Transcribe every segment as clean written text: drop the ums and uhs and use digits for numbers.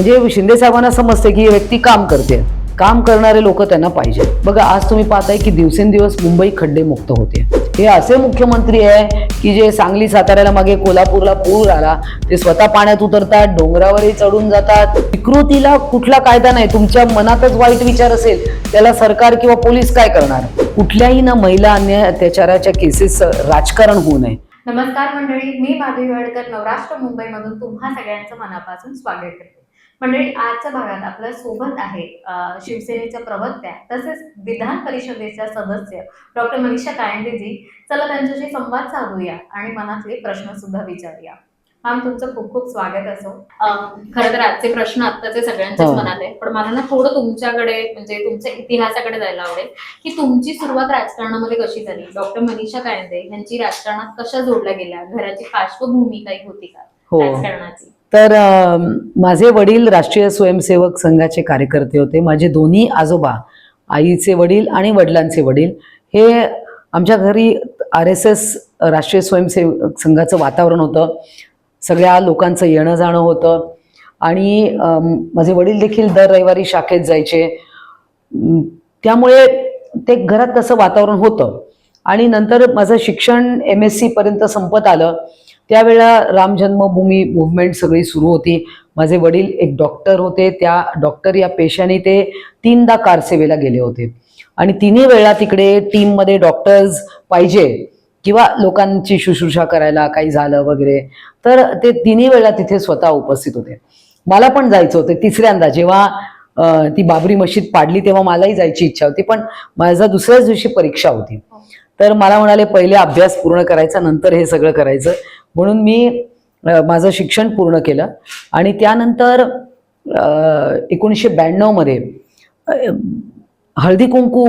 म्हणजे शिंदे साहेबांना समजते की ही व्यक्ती काम करते, काम करणारे लोक त्यांना पाहिजे. बघा आज तुम्ही पाहताय की दिवसेंदिवस मुंबई खड्डेमुक्त होते. हे असे मुख्यमंत्री आहे की जे सांगली साताऱ्याला मागे कोल्हापूरला पूर आला ते स्वतः पाण्यात उतरतात, डोंगरावरही चढून जातात. विकृतीला कुठला कायदा नाही. तुमच्या मनातच वाईट विचार असेल त्याला सरकार किंवा पोलीस काय करणार. कुठल्याही ना महिला अन्याय अत्याचाराच्या केसेस राजकारण होऊ नये. नमस्कार मंडळी, मी माधवी वाडकर नवराष्ट्र मुंबईमधून तुम्हा सगळ्यांचं मनापासून स्वागत करते. मंडळी, आजच्या भागात आपल्या सोबत आहे शिवसेनेच्या प्रवक्त्या तसेच विधान परिषदेच्या सदस्य डॉक्टर मनीषा कायंदेजी. चला त्यांच्याशी संवाद साधूया आणि मनातले प्रश्न सुद्धा विचारूया. मॅम, तुमचं खूप खूप स्वागत असो. खरं तर आजचे प्रश्न आत्ताचे सगळ्यांच्याच मनात आहे, पण मला ना थोडं तुमच्याकडे म्हणजे तुमच्या इतिहासाकडे जायला आवडेल की तुमची सुरुवात राजकारणामध्ये कशी झाली. डॉक्टर मनीषा कायंदे यांची राजकारणात कशा जोडल्या गेल्या, घराची पार्श्वभूमी काही होती का राजकारणाची? तर माझे वडील राष्ट्रीय स्वयंसेवक संघाचे कार्यकर्ते होते. माझे दोन्ही आजोबा, आईचे वडील आणि वडिलांचे वडील, हे आमच्या घरी RSS राष्ट्रीय स्वयंसेवक संघाचं वातावरण होतं. सगळ्या लोकांचं येणं जाणं होतं आणि माझे वडील देखील दर रविवारी शाखेत जायचे. त्यामुळे ते घरात तसं वातावरण होतं. आणि नंतर माझं शिक्षण MSc पर्यंत संपत आलं. त्यावेळेला राम जन्मभूमी मुवमेंट सगळी सुरू होती. माझे वडील एक डॉक्टर होते. त्या डॉक्टर या पेशाने ते 3दा कारसेवेला गेले होते आणि 3ही वेळा तिकडे टीममध्ये डॉक्टर्स पाहिजे किंवा लोकांची शुश्रूषा करायला काही झालं वगैरे तर ते 3ही वेळा तिथे स्वतः उपस्थित होते. मला पण जायचं होतं. तिसऱ्यांदा जेव्हा ती बाबरी मशीद पाडली तेव्हा मलाही जायची इच्छा होती, पण माझा दुसऱ्याच दिवशी परीक्षा होती. तर मला म्हणाले पहिले अभ्यास पूर्ण करायचा, नंतर हे सगळं करायचं. म्हणून मी माझं शिक्षण पूर्ण केलं आणि त्यानंतर 1992 मध्ये हळदी कुंकू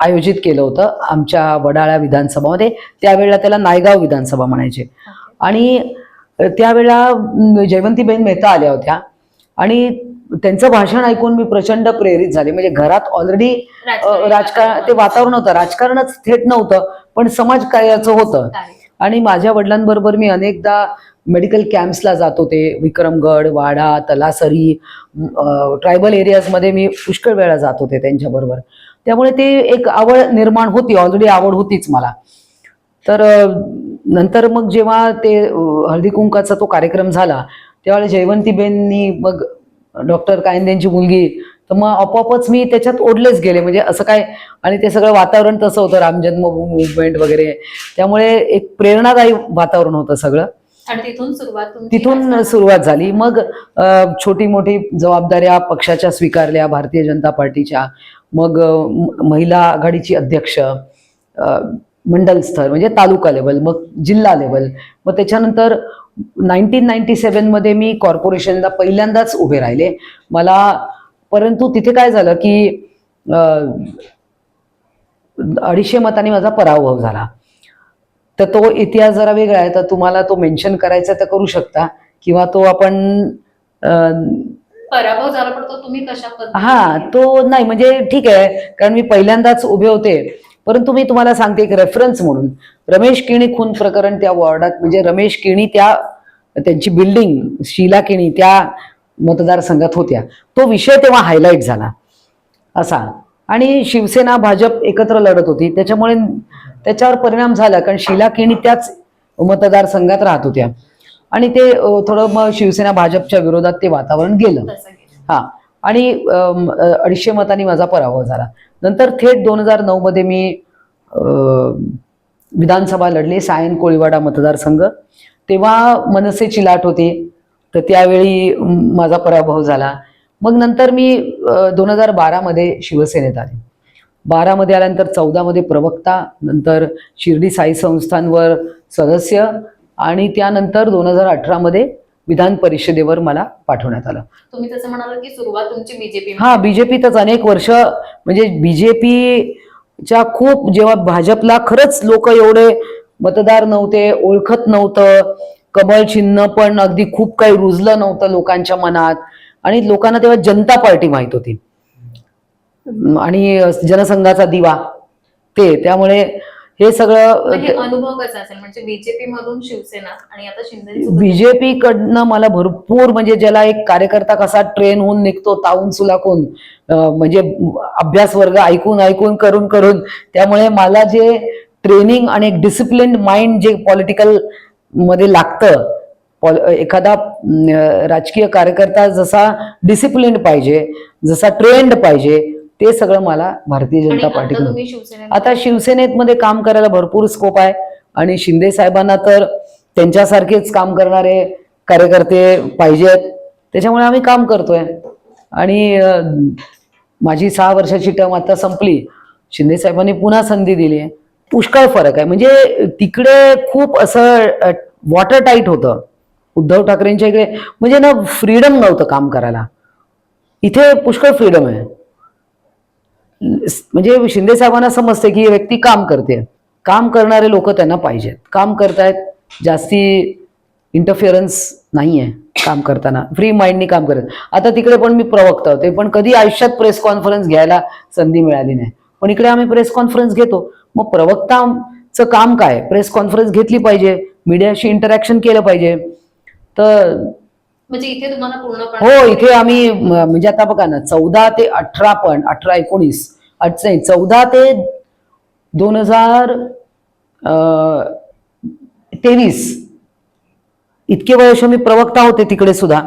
आयोजित केलं होतं आमच्या वडाळा विधानसभामध्ये. त्यावेळेला त्याला नायगाव विधानसभा म्हणायचे. आणि त्यावेळेला जयवंतीबेन मेहता आल्या होत्या आणि त्यांचं भाषण ऐकून मी प्रचंड प्रेरित झाले. म्हणजे घरात ऑलरेडी राजकारण ते वातावरण होतं, राजकारणच थेट नव्हतं पण समाजकार्याचं होतं. आणि माझ्या वडिलांबरोबर मी अनेकदा मेडिकल कॅम्प्सला जात होते. विक्रमगड, वाडा, तलासरी, ट्रायबल एरियाजमध्ये मी पुष्कळ वेळा जात होते त्यांच्याबरोबर. त्यामुळे ते एक आवड निर्माण होती, ऑलरेडी आवड होतीच मला. तर नंतर मग जेव्हा ते हळदी कुंकाचा तो कार्यक्रम झाला त्यावेळेला जयवंतीबेननी मग डॉक्टर कायंदेंची मुलगी, तर मग आपोआपच मी त्याच्यात ओढलेच गेले. म्हणजे असं काय, आणि ते सगळं वातावरण तसं होतं, राम जन्मभूमी मुवमेंट वगैरे. त्यामुळे एक प्रेरणादायी वातावरण होतं सगळं. आणि तिथून सुरुवात झाली. मग छोटी मोठी जबाबदाऱ्या पक्षाच्या स्वीकारल्या, भारतीय जनता पार्टीच्या. मग महिला आघाडीची अध्यक्ष, मंडल स्तर म्हणजे तालुका लेवल, मग जिल्हा लेवल. मग त्याच्यानंतर 1997 मध्ये मी कॉर्पोरेशनला पहिल्यांदाच उभे राहिले मला. परंतु तिथे काय झालं की 250 मतांनी माझा पराभव झाला. तर तो इतिहास जरा वेगळा आहे, तर तुम्हाला तो मेन्शन करायचा तर करू शकता किंवा तो आपण पराभव झाला पण तो तुम्ही कशा पद्धतीने? तो नाही, म्हणजे ठीक आहे, कारण मी पहिल्यांदाच उभे होते. परंतु मी तुम्हाला सांगते एक रेफरन्स म्हणून, रमेश किणी खून प्रकरण त्या वॉर्डात, म्हणजे रमेश किणी त्यांची बिल्डिंग शीला किणी त्या मतदारसंघात होत्या. तो विषय तेव्हा हायलाईट झाला असा. आणि शिवसेना भाजप एकत्र लढत होती त्याच्यामुळे त्याच्यावर परिणाम झाला, कारण शीला किणी त्याच मतदारसंघात राहत होत्या आणि ते थोडं मग शिवसेना भाजपच्या विरोधात ते वातावरण गेलं. आणि 250 मतांनी माझा पराभव झाला. नंतर थेट 2009 मध्ये मी विधानसभा लढले, सायन कोळीवाडा मतदारसंघ. तेव्हा मनसेची लाट होती, तर त्यावेळी माझा पराभव झाला. मग नंतर मी 2012 मध्ये शिवसेनेत आले. 12 मध्ये आल्यानंतर 14 मध्ये प्रवक्ता, नंतर शिर्डी साई संस्थांवर सदस्य आणि त्यानंतर 2018 मध्ये विधान परिषदेवर मला पाठवण्यात आलं. तुम्ही तसं म्हणाल की सुरुवात तुमची बीजेपी? बीजेपीतच अनेक वर्ष. म्हणजे बीजेपीच्या खूप, जेव्हा भाजपला खरंच लोक एवढे मतदार नव्हते, ओळखत नव्हतं, कमळ चिन्ह पण अगदी खूप काही रुजलं नव्हतं लोकांच्या मनात, आणि लोकांना तेव्हा जनता पार्टी माहित होती आणि जनसंघाचा दिवा ते. त्यामुळे हे सगळं म्हणजे अनुभव कसा असेल, म्हणजे बीजेपी मधून शिवसेना आणि आता शिंदे बीजेपी कडनं मला भरपूर, म्हणजे ज्याला एक कार्यकर्ता कसा ट्रेन होऊन निघतो तावून सुलाखून, म्हणजे अभ्यास वर्ग ऐकून ऐकून करून करून, त्यामुळे मला जे ट्रेनिंग आणि एक डिसिप्लिन माइंड जे पॉलिटिकल मध्ये लागतं, एखादा राजकीय कार्यकर्ता जसा डिसिप्लिन पाहिजे, जसा ट्रेंड पाहिजे, ते सगळं मला भारतीय जनता पार्टीकडून. तुम्ही शिवसेनेत आता शिवसेनेत मध्ये काम करायला भरपूर स्कोप आहे आणि शिंदे साहेबांना तर त्यांच्यासारखेच काम करणारे कार्यकर्ते पाहिजेत, त्याच्यामुळे आम्ही काम करतोय. आणि माझी 6 वर्षाची टर्म आता संपली, शिंदे साहेबांनी पुन्हा संधी दिली आहे. पुष्कळ फरक आहे, म्हणजे तिकडे खूप असं वॉटर टाईट होतं उद्धव ठाकरेंच्या इकडे, म्हणजे ना फ्रीडम नव्हतं काम करायला. इथे पुष्कळ फ्रीडम आहे. म्हणजे शिंदे साहेबांना समजते की ही व्यक्ती काम करते, काम करणारे लोक त्यांना पाहिजेत, काम करतायत, जास्ती इंटरफिअरन्स नाहीये काम करताना, फ्री माइंडनी काम करत. आता तिकडे पण मी प्रवक्ता होते, पण कधी आयुष्यात प्रेस कॉन्फरन्स घ्यायला संधी मिळाली नाही, पण इकडे आम्ही प्रेस कॉन्फरन्स घेतो. मग प्रवक्ताचं काम काय, प्रेस कॉन्फरन्स घेतली पाहिजे, मीडियाशी इंटरॅक्शन केलं पाहिजे. तर म्हणजे इथे तुम्हाला हो, इथे आम्ही म्हणजे आता बघा ना, 14 ते 18, पण 18-19 नाही, 14 ते 2023 इतके वर्ष मी प्रवक्ता होते तिकडे सुद्धा,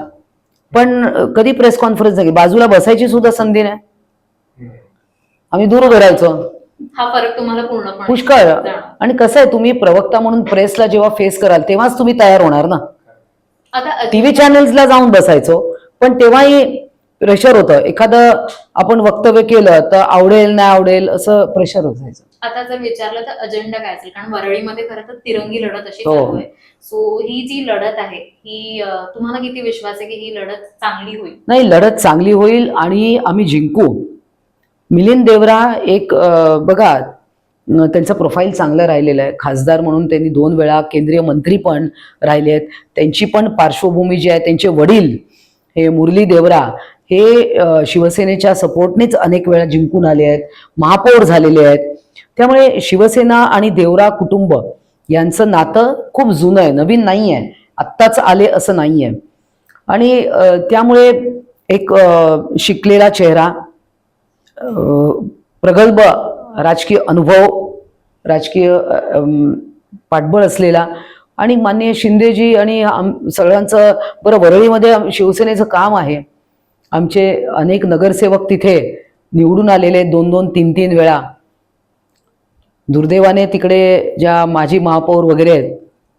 पण कधी प्रेस कॉन्फरन्स नाही, बाजूला बसायची सुद्धा संधी नाही, आम्ही दूर उभे राहायचो. हा फरक तुम्हाला पूर्णपणे पुष्कळ. आणि कसं आहे, तुम्ही प्रवक्ता म्हणून प्रेसला जेव्हा फेस कराल तेव्हाच तुम्ही तयार होणार ना. आता टीव्ही चॅनल्सला जाऊन बसायचो, पण तेव्हाही प्रेशर होतं, एखादं आपण वक्तव्य केलं तर आवडेल नाही आवडेल असं प्रेशर असायचं. आता जर विचारलं तर अजेंडा काय असेल, कारण वरळीमध्ये खरं तर तिरंगी लढत अशी हो. चालू आहे. सो ही जी लढत आहे ही तुम्हाला किती विश्वास आहे की ही लढत चांगली होईल? नाही, लढत चांगली होईल आणि आम्ही जिंकू. मिलिंद देवरा एक बघा, त्यांचं प्रोफाईल चांगलं राहिलेलं आहे, खासदार म्हणून त्यांनी 2 वेळा केंद्रीय मंत्री पण राहिले आहेत. त्यांची पण पार्श्वभूमी जी आहे, त्यांचे वडील हे मुरली देवरा हे शिवसेनेच्या सपोर्टनेच अनेक वेळा जिंकून आले आहेत, महापौर झालेले आहेत. त्यामुळे शिवसेना आणि देवरा कुटुंब यांचं नातं खूप जुनं आहे, नवीन नाही आहे, आत्ताच आले असं नाही आहे. आणि त्यामुळे एक शिकलेला चेहरा, प्रगल्भ राजकीय अनुभव, राजकीय पाठबळ असलेला, आणि माननीय शिंदेजी आणि सगळ्यांचं, बरं वरळीमध्ये शिवसेनेचं काम आहे, आमचे अनेक नगरसेवक तिथे निवडून आलेले 2-2, 3-3 वेळा. दुर्दैवाने तिकडे ज्या माजी महापौर वगैरे आहेत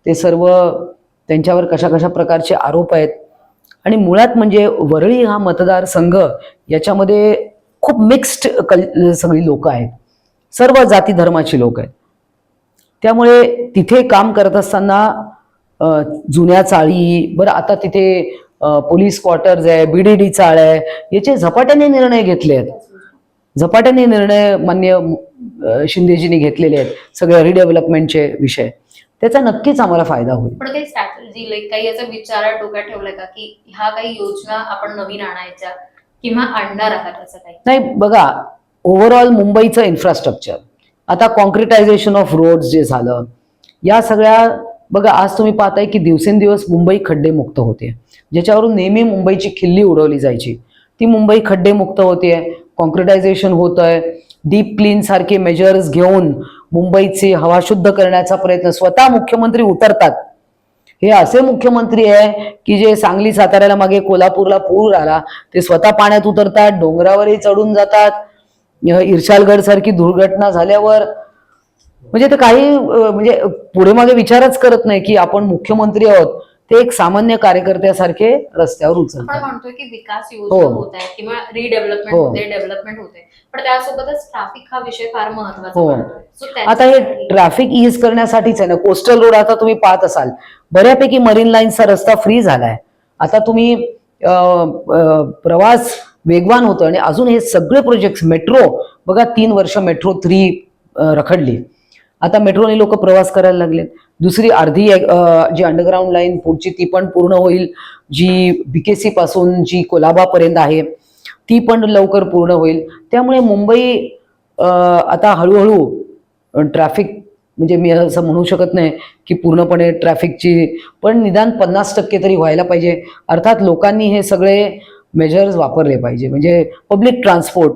ते सर्व, त्यांच्यावर कशा कशा प्रकारचे आरोप आहेत. आणि मुळात म्हणजे वरळी हा मतदारसंघ, याच्यामध्ये खूप मिक्स्ड सगळी लोक आहेत, सर्व जाती धर्माची लोक आहेत. त्यामुळे तिथे काम करत असताना जुन्या चाळी, बरं आता तिथे पोलीस क्वार्टर्स आहे, BDD चाळ आहे, याचे झपाट्याने निर्णय घेतले आहेत, झपाट्याने निर्णय मान्य शिंदेजींनी घेतलेले आहेत, सगळे रिडेव्हलपमेंटचे विषय. त्याचा नक्कीच आम्हाला फायदा होईल. पण काही स्ट्रॅटेजी, काही याचा विचार डोक्यात ठेवलाय का की ह्या काही योजना आपण नवीन आणायच्या किंवा आणणार आहात असं काही? नाही, बघा, ओव्हरऑल मुंबईचं इन्फ्रास्ट्रक्चर, आता कॉन्क्रिटायझेशन ऑफ रोड्स जे झालं, या सगळ्या, बघा आज तुम्ही पाहताय की दिवसेंदिवस मुंबई खड्डेमुक्त होते, ज्याच्यावरून नेहमी मुंबईची खिल्ली उडवली जायची, ती मुंबई खड्डेमुक्त होते, कॉन्क्रिटायझेशन होत आहे. डीप क्लीन सारखे मेजर्स घेऊन मुंबईची हवा शुद्ध करण्याचा प्रयत्न, स्वतः मुख्यमंत्री उतरतात. हे असे मुख्यमंत्री आहे की जे सांगली साताऱ्याला मागे कोल्हापूरला पूर आला, ते स्वतः पाण्यात उतरतात, डोंगरावरही चढून जातात. इर्शालगड सारखी दुर्घटना झाल्यावर म्हणजे ते काही म्हणजे पुढे मागे विचारच करत नाही की आपण मुख्यमंत्री आहोत, ते एक सामान्य कार्यकर्त्यासारखे रस्त्यावर उचलतात. आपण म्हणतोय की विकास योजना होत आहे किंवा रिडेव्हलपमेंट होते, डेव्हलपमेंट होते, पण त्यासोबतच ट्रॅफिक हा विषय फार महत्त्वाचा वाटतोय. आता हे ट्रॅफिक ईज करण्यासाठीच आहे ना, कोस्टल रोड आता तुम्ही पाहत असाल, बऱ्यापैकी मरीन लाईन्सचा रस्ता फ्री झालाय, आता तुम्ही प्रवास वेगवान होतो. आणि अजून हे सगळे प्रोजेक्ट, मेट्रो बघा, 3 वर्ष मेट्रो 3 रखडली, आता मेट्रोने लोक प्रवास करायला लागले. दुसरी अर्धी जी अंडरग्राऊंड लाईन पुढची ती पण पूर्ण होईल, जी BKC पासून जी कोलाबापर्यंत आहे ती पण लवकर पूर्ण होईल. त्यामुळे मुंबई आता हळूहळू ट्रॅफिक म्हणजे मी असं म्हणू शकत नाही की पूर्णपणे ट्रॅफिकची, पण निदान 50% तरी व्हायला पाहिजे. अर्थात लोकांनी हे सगळे मेजर्स वापरले पाहिजे. म्हणजे पब्लिक ट्रान्सपोर्ट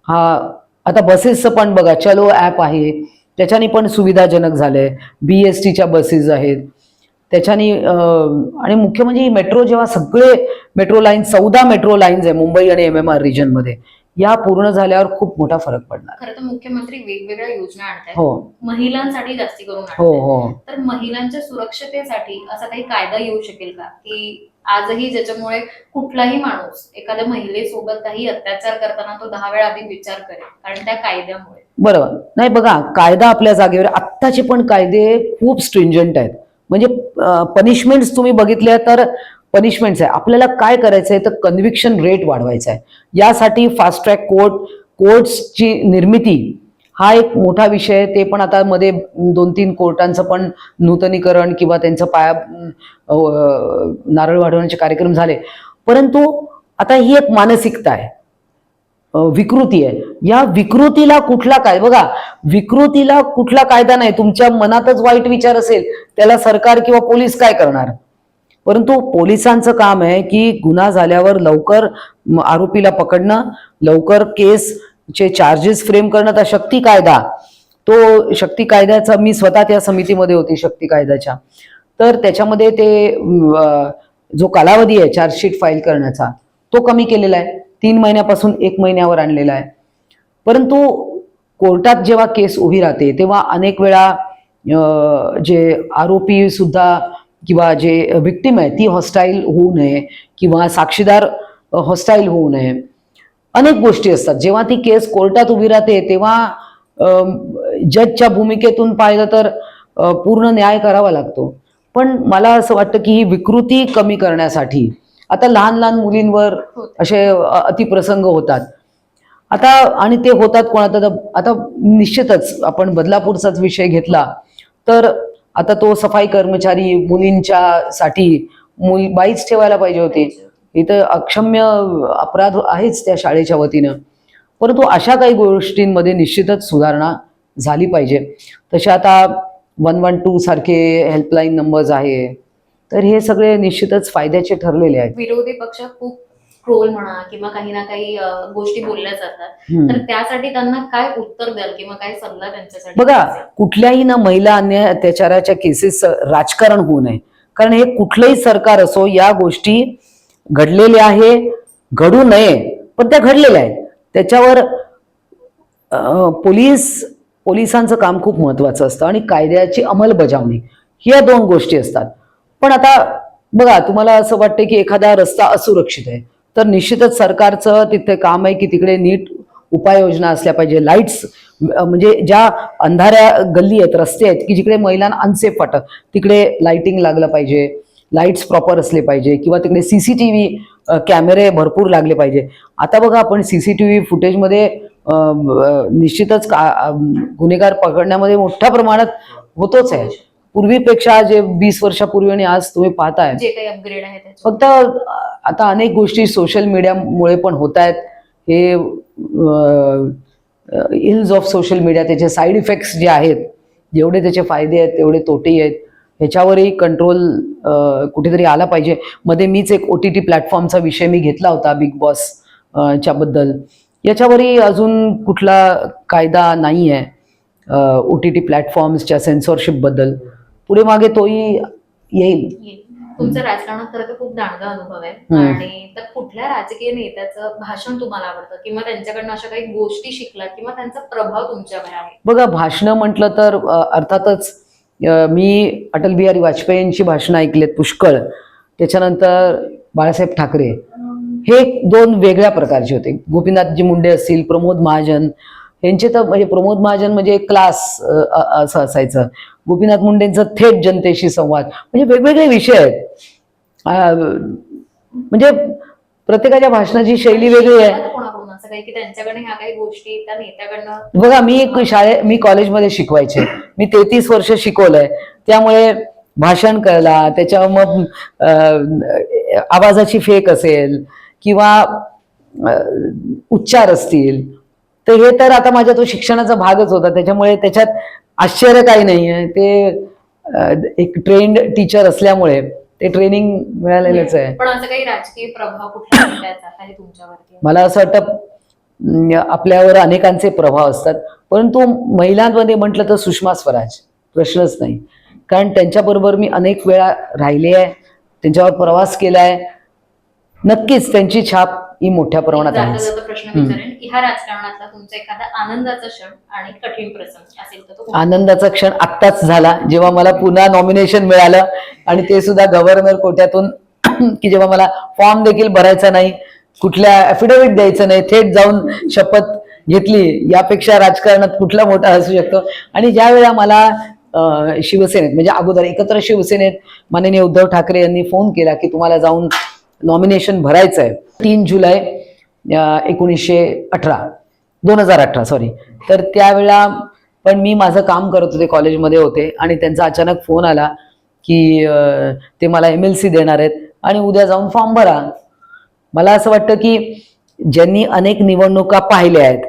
हा, आता बसेसचं पण बघा, चलो ॲप आहे, त्याच्याने पण सुविधाजनक झालंय. BSTच्या बसेस आहेत त्याच्याने, आणि मुख्य म्हणजे मेट्रो, जेव्हा सगळे मेट्रो लाईन्स, 14 मेट्रो लाईन्स आहे मुंबई आणि MMR रिजनमध्ये, या पूर्ण झाल्यावर खूप मोठा फरक पडणार. खरं तर मुख्यमंत्री वेगवेगळ्या योजना आणतात, हो महिलांसाठी जास्ती करून हो आणतात. हो. तर महिलांच्या सुरक्षतेसाठी असा काही कायदा येऊ शकेल का, की आजही ज्याच्यामुळे कुठलाही माणूस एखाद्या महिलेसोबत काही अत्याचार करताना तो 10 वेळा आधी विचार करेल, कारण त्या कायद्यामुळे. बरोबर. नाही बघा, कायदा आपल्या जागेवर, आत्ताचे पण कायदे खूप स्ट्रिंजंट आहेत. म्हणजे पनिशमेंट्स तुम्ही बघितल्या तर पनिशमेंट्स आहे. आपल्याला काय करायचं आहे तर कन्व्हिक्शन रेट वाढवायचा आहे. यासाठी फास्ट ट्रॅक कोर्ट्सची निर्मिती हा एक मोठा विषय आहे. ते पण आता मध्ये 2-3 कोर्टांचं पण नूतनीकरण किंवा त्यांचं नारळ वाढवण्याचे कार्यक्रम झाले. परंतु आता ही एक मानसिकता आहे, विकृती आहे. या विकृतीला कुठला बघा, विकृतीला कुठला कायदा नाही. तुमच्या मनातच वाईट विचार असेल, त्याला सरकार किंवा पोलीस काय करणार? परंतु पोलिसांचं काम आहे की गुन्हा झाल्यावर लवकर आरोपीला पकडणं, लवकर केसचे चार्जेस फ्रेम करणं. तर शक्ती कायदा, तो शक्ती कायद्याचा, मी स्वतः त्या समितीमध्ये होती शक्ती कायद्याच्या, तर त्याच्यामध्ये ते जो कालावधी आहे चार्जशीट फाईल करण्याचा, तो कमी केलेला आहे. 3 महिन्यापासून 1 महिन्यावर आणलेला आहे. परंतु कोर्टात जेव्हा केस उभी राहते तेव्हा अनेक वेळा जे आरोपी सुद्धा किंवा जे विक्टिम आहे ती हॉस्टाईल होऊ नये, किंवा साक्षीदार हॉस्टाईल होऊ नये. अनेक गोष्टी असतात. जेव्हा ती केस कोर्टात उभी राहते तेव्हा जजच्या भूमिकेतून पाहिलं तर पूर्ण न्याय करावा लागतो. पण मला असं वाटतं की ही विकृती कमी करण्यासाठी आता लहान लहान मुलींवर असे अतिप्रसंग होतात आता, आणि ते होतात कोणाला. आता निश्चितच आपण बदलापूरचाच विषय घेतला तर आता तो सफाई कर्मचारी मुलींच्या साठी बाईच ठेवायला पाहिजे होती. इथं अक्षम्य अपराध आहेच त्या शाळेच्या वतीनं. परंतु अशा काही गोष्टींमध्ये निश्चितच सुधारणा झाली पाहिजे. तसे आता 112 सारखे हेल्पलाईन नंबर्स आहे, तर हे सगळे निश्चितच फायद्याचे ठरलेले आहेत. विरोधी पक्ष खूप ट्रोल म्हणा किंवा काही ना काही गोष्टी बोलल्या जातात, तर त्यासाठी त्यांना काय उत्तर द्याल किंवा काय सल्ला त्यांच्यासाठी? बघा, कुठल्याही ना महिला अन्याय अत्याचाराच्या केसेस राजकारण होऊ नये. कारण हे कुठलंही सरकार असो, या गोष्टी घडलेल्या आहे, घडू नये, पण त्या घडलेल्या आहेत. त्याच्यावर पोलिसांचं काम खूप महत्वाचं असतं आणि कायद्याची अंमलबजावणी, ह्या 2 गोष्टी असतात. पण आता बघा, तुम्हाला असं वाटतं की एखादा रस्ता असुरक्षित आहे, तर निश्चितच सरकारचं तिथे काम आहे की तिकडे नीट उपाययोजना असल्या पाहिजे. लाईट्स, म्हणजे ज्या अंधाऱ्या गल्ली आहेत, रस्ते आहेत की जिकडे महिलांना अनसेफ वाटत, तिकडे लाईटिंग लागलं पाहिजे, लाईट्स प्रॉपर असले पाहिजे, किंवा तिकडे CCTV कॅमेरे भरपूर लागले पाहिजे. आता बघा, आपण CCTV फुटेजमध्ये निश्चितच गुन्हेगार पकडण्यामध्ये मोठ्या प्रमाणात होतोच आहे. पूर्वीपेक्षा जे 20 वर्षापूर्वी आणि आज तुम्ही पाहताय जे काही अपग्रेड आहे फक्त आता अनेक गोष्टी सोशल मीडियामुळे पण होत आहेत. हे इल्स ऑफ सोशल मीडिया, त्याचे साईड इफेक्ट्स जे आहेत, जेवढे त्याचे फायदे आहेत तेवढे तोटेही आहेत. ह्याच्यावरही कंट्रोल कुठेतरी आला पाहिजे. मध्ये मीच एक OTT प्लॅटफॉर्मचा विषय मी घेतला होता, बिग बॉस च्या बद्दल. याच्यावरही अजून कुठला कायदा नाही आहे OTT प्लॅटफॉर्म्सच्या सेन्सॉरशिप बद्दल. पुढे मागे तोही येईल. तुमचं राजकारणात खरं तर खूप दांडगा अनुभव आहे, आणि तर कुठल्या राजकीय नेत्याचं भाषण तुम्हाला आवडतं किंवा त्यांच्याकडनं अशा काही गोष्टी शिकलात किंवा त्यांचा प्रभाव तुमच्यावर आहे? बघा, भाषणं म्हटलं तर अर्थातच मी अटल बिहारी वाजपेयींची भाषणं ऐकलेत पुष्कळ. त्याच्यानंतर बाळासाहेब ठाकरे, हे 2 वेगळ्या प्रकारचे होते. गोपीनाथजी मुंडे असतील, प्रमोद महाजन, यांचे तर म्हणजे प्रमोद महाजन म्हणजे क्लास असं असायचं. गोपीनाथ मुंडेंचं थेट जनतेशी संवाद, म्हणजे वेगवेगळे विषय आहेत. म्हणजे प्रत्येकाच्या भाषणाची शैली वेगळी आहे. असं काही की त्यांच्याकडे ह्या काही गोष्टी त्या नेत्याकडनं? बघा, मी कॉलेजमध्ये शिकवायचे, मी 33 वर्ष शिकवलंय, त्यामुळे भाषण कळला, त्याच्यावर मग आवाजाची फेक असेल किंवा उच्चार असतील, तर हे तर आता माझ्या तो शिक्षणाचा भागच होता. त्याच्यामुळे त्याच्यात आश्चर्य काही नाही आहे. ते एक ट्रेंड टीचर असल्यामुळे ते ट्रेनिंग मिळालेलंच आहे. पण असं काही राजकीय प्रभाव कुठल्या नेत्याचा आहे तुमच्यावरती? मला असं वाटतं आपल्यावर अनेकांचे प्रभाव असतात, परंतु महिलांमध्ये म्हटलं तर सुषमा स्वराज प्रश्नच नाही. कारण त्यांच्याबरोबर मी अनेक वेळा राहिले आहे, त्यांच्यावर प्रवास केला आहे. नक्कीच त्यांची छाप ही मोठ्या प्रमाणात जाता आहे. जाता प्रश्न विचारेन की ह्या राजकारणातला तुमचा एखादा आनंदाचा क्षण आणि कठीण प्रसंग असेल तर तो कोणता? आनंदाचा क्षण आत्ताच झाला, जेव्हा मला पुन्हा नॉमिनेशन मिळालं, आणि ते सुद्धा गव्हर्नर कोट्यातून की जेव्हा मला फॉर्म देखील भरायचा नाही, कुठल्या ॲफिडेव्हिट द्यायचं नाही, थेट जाऊन शपथ घेतली. यापेक्षा राजकारणात कुठला मोठा असू शकतो. आणि ज्या वेळा मला शिवसेनेत म्हणजे अगोदर एकत्र शिवसेनेत माननीय उद्धव ठाकरे यांनी फोन केला की तुम्हाला जाऊन नॉमिनेशन भरायचं आहे 3 जुलै 2018 सॉरी. तर त्यावेळा पण मी माझं काम करत होते, कॉलेजमध्ये होते, आणि त्यांचा अचानक फोन आला की ते मला MLC देणार आहेत आणि उद्या जाऊन फॉर्म भरा. मला असं वाटतं की ज्यांनी अनेक निवडणुका पाहिल्या आहेत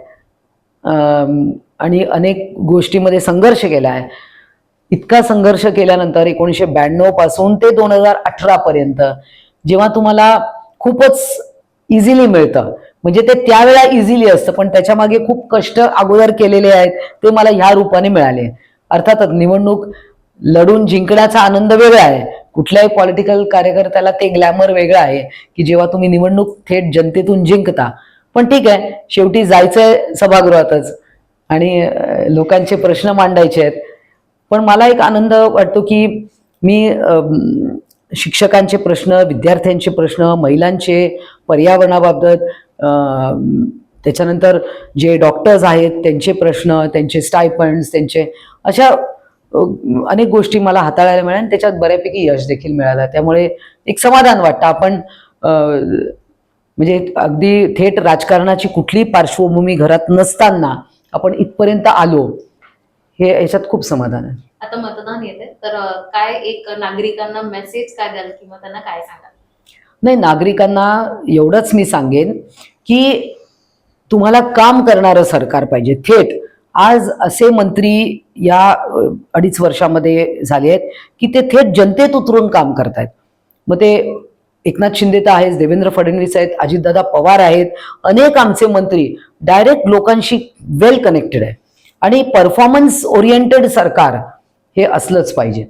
आणि अनेक गोष्टीमध्ये संघर्ष केला आहे, इतका संघर्ष केल्यानंतर 1992 पासून ते 2018 पर्यंत जेव्हा तुम्हाला खूपच इझिली मिळतं, म्हणजे ते त्यावेळा इझिली असतं, पण त्याच्या मागे खूप कष्ट अगोदर केलेले आहेत, ते मला ह्या रूपाने मिळाले. अर्थातच निवडणूक लढून जिंकण्याचा आनंद वेगळा आहे. कुठल्याही पॉलिटिकल कार्यकर्त्याला ते ग्लॅमर वेगळं आहे की जेव्हा तुम्ही निवडणूक थेट जनतेतून जिंकता. पण ठीक आहे, शेवटी जायचंय सभागृहातच आणि लोकांचे प्रश्न मांडायचे आहेत. पण मला एक आनंद वाटतो की मी शिक्षकांचे प्रश्न, विद्यार्थ्यांचे प्रश्न, महिलांचे, पर्यावरणाबाबत, त्याच्यानंतर जे डॉक्टर्स आहेत त्यांचे प्रश्न, त्यांचे स्टायपंड्स, त्यांचे अशा अनेक गोष्टी मला हाताळायला मिळाल्या आणि त्याच्यात बऱ्यापैकी यश देखील मिळालं. त्यामुळे एक समाधान वाटतं. आपण म्हणजे अगदी थेट राजकारणाची कुठलीही पार्श्वभूमी घरात नसताना आपण इथपर्यंत आलो, हे याच्यात खूप समाधान आहे. आता मतदान येते तर काय एक नागरिकांना मेसेज काय द्याल किंवा त्यांना काय सांगाल? नाही, नागरिकांना एवढंच मी सांगेन की तुम्हाला काम करणारं सरकार पाहिजे. थेट आज असे मंत्री या 2.5 वर्षामध्ये झाले आहेत की ते थेट जनतेत उतरून काम करतायत. मग ते एकनाथ शिंदे तर आहेच, देवेंद्र फडणवीस आहेत, अजितदादा पवार आहेत, अनेक आमचे मंत्री डायरेक्ट लोकांशी वेल कनेक्टेड आहे. आणि परफॉर्मन्स ओरिएंटेड सरकार हे असलंच पाहिजे.